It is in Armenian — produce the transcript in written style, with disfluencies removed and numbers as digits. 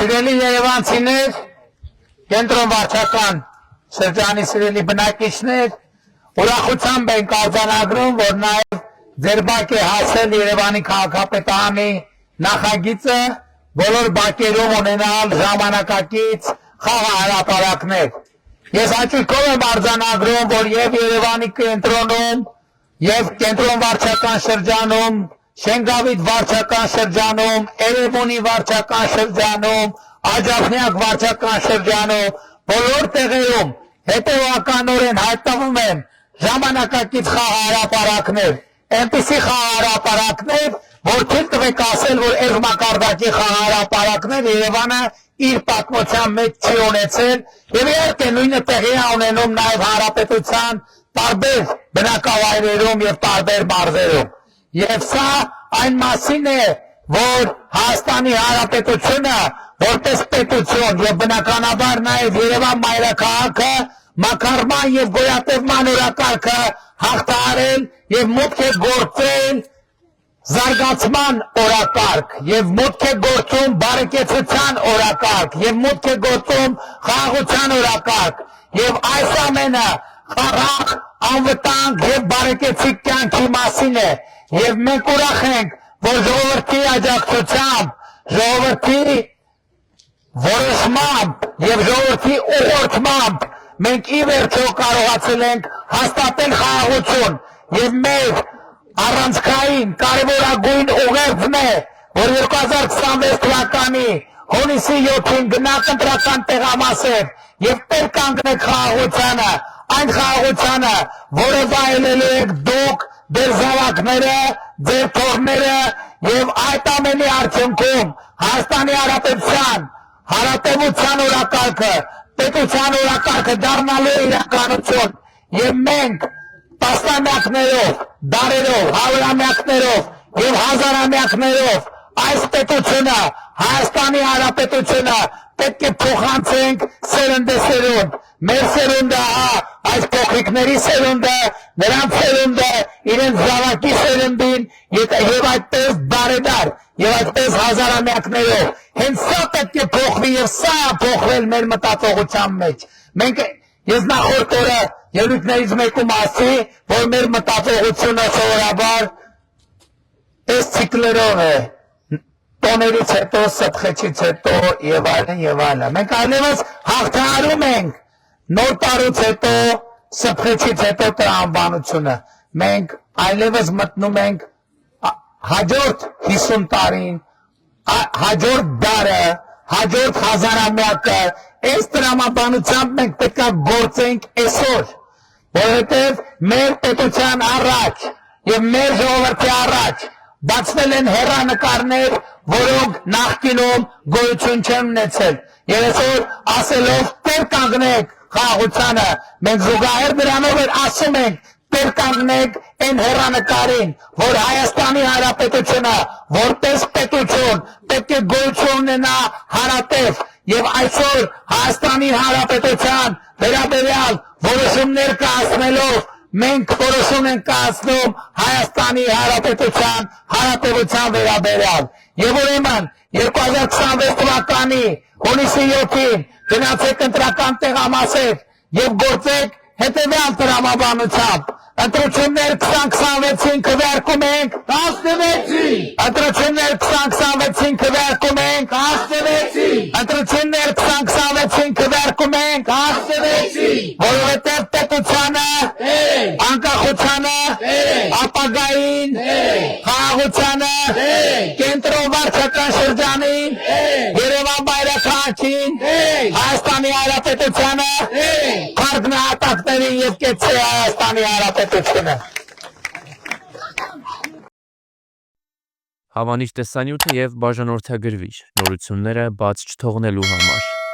Սիրելի երևանցիներ, կենտրոն վարչական շրջանի սիրելի բնակիչներ, ուրախությամբ ենք արձանագրում, որ նաև ձեր բակ է հասել Երևանի քաղաքապետարանի նախագիծը բոլոր բակերում ունենալ ժամանակակից խաղահրապարակներ։ Ես հաճույքով եմ արձանագրում, որ եւ Երևանի կենտրոնում, եւ կենտրոն վարչական շրջանում, Շենգավիթ վարչական շրջանում, Էրեբունի վարչական շրջանում, Աջափնյակ վարչական շրջանում, բոլոր տեղերում հետևականորեն հայտնվում են ժամանակակից խաղահրապարակներ, այնպիսի խաղահրապարակներ, որ թույլ տվեք ասել, որ այս մակարդակի խաղահրապարակներ Երևանը իր պատմության մեջ չի ունեցել, եւ իհարկե նույնը տեղի է ունենում նաև հանրապետության տարբեր բնակավայրերում եւ տարբեր մարզերում։ Եվ սա այն մասին է, որ Հայաստանի Հանրապետությունը որպես պետություն եւ բնականաբար նաեւ Երևան մայրաքաղաքը մակարման եւ գոյատևման օրակարգը հաղթահարել եւ մուտք է գործել զարգացման օրակարգ եւ մուտք է գործում բարեկեցության օրակարգ եւ մուտք է գործում խաղաղության օրակարգ եւ այս ամենը խաղաղ անվտանգ եւ բարեկեցիկ կյանքի մասին է եւ մենք ուրախ ենք, որ ժողովրդի աջակցությամբ, ժողովրդի որոշմամբ եւ ժողովրդի ուղղորդմամբ մենք ի վերջո կարողացել ենք հաստատել խաղաղություն եւ մեր առանցքային կարևորագույն ուղերձն է, որ 2026 թվականի հունիսի 7-ին գնաք ընտրական տեղամասեր եւ տեր կանգնեք խաղաղությանը, այն խաղաղությանը, որը վայելելու եք դուք, ձեր զավակները, ձեր թոռները եւ այդ ամենի արդյունքում Հայաստանի Հանրապետության հարատևության օրակարգը, պետության օրակարգը դառնալու է իրականություն եւ մենք տասնամյակներով, դարերով, հարյուրամյակներով եւ հազարամյակներով այս պետությունը, Հայաստանի Հանրապետությունը պետք է փոխանցենք սերնդեսերունդ, մեր սերունդը, այս փոքրիկների սերունդը, նրանց սերունդը, իրենց զավակի սերնդին եւ այդպես դարեդար եւ այդպես հազարամյակներով։ Հենց սա պետք է փոխվի եւ սա փոխվել մեր մտածողության մեջ։ Ես նախորդ օրը ելույթներից մեկում ասի, որ մեր մտածողությունը սովորաբար այս ցիկլերով է, տոներից հետո, սփխեցից հետո եւ այլն եւ այլն։ Մենք այլևս հաղթահարում ենք նոր տարուց հետո, սփխեցից հետո տրամաբանությունը։ Մենք այլևս մտնում ենք հաջորդ 50 տարին, հաջորդ դարը, հաջորդ հազարամյակը, այս տրամաբանությամբ մենք պետք է գործենք այսօր, որովհետև մեր պետության առաջ եւ մեր ժողովրդի առաջ բացվել են հեռանկարներ, որոնք նախկինում գոյություն չեն ունեցել։ Եվ այսօր ասելով տեր կանգնեք խաղաղությանը, մենք զուգահեռ դրանով ասում ենք տեր կանգնեք այն հեռանկարին, որ Հայաստանի Հանրապետությունը որպես պետություն պետք է գոյություն ունենա հարատև եւ այսօր Հայաստանի Հանրապետության վերաբերյալ որոշումներ կայացնելով մենք որոշում ենք կայացնում Հայաստանի Հանրապետության հարատևության վերաբերյալ եւ ուրեմն 2026 թվականի հունիսի 7-ին գնացեք ընտրական տեղամասեր եւ գործեք հետեւյալ տրամաբանությամբ ընտրություններ 2026-ին քվեարկում ենք 16-ին ընտրություններ 2026-ին քվեարկում ենք 16-ին ընտրություններ 2026-ին քվեարկում ենք 16-ին որովհետեւ պետությանը անկախությանը ապագային խաղաղությանը կենտրոն վարչական շրջանին Երևան մայրաքաղաքին Հայաստանի Հանրապետությանը քարտնահատակներին եւ կեցե Հայաստանի Հանրապետությունը Հավանիչ տեսանյութը եւ բաժանորդագրվիչ նորությունները բաց չթողնելու համար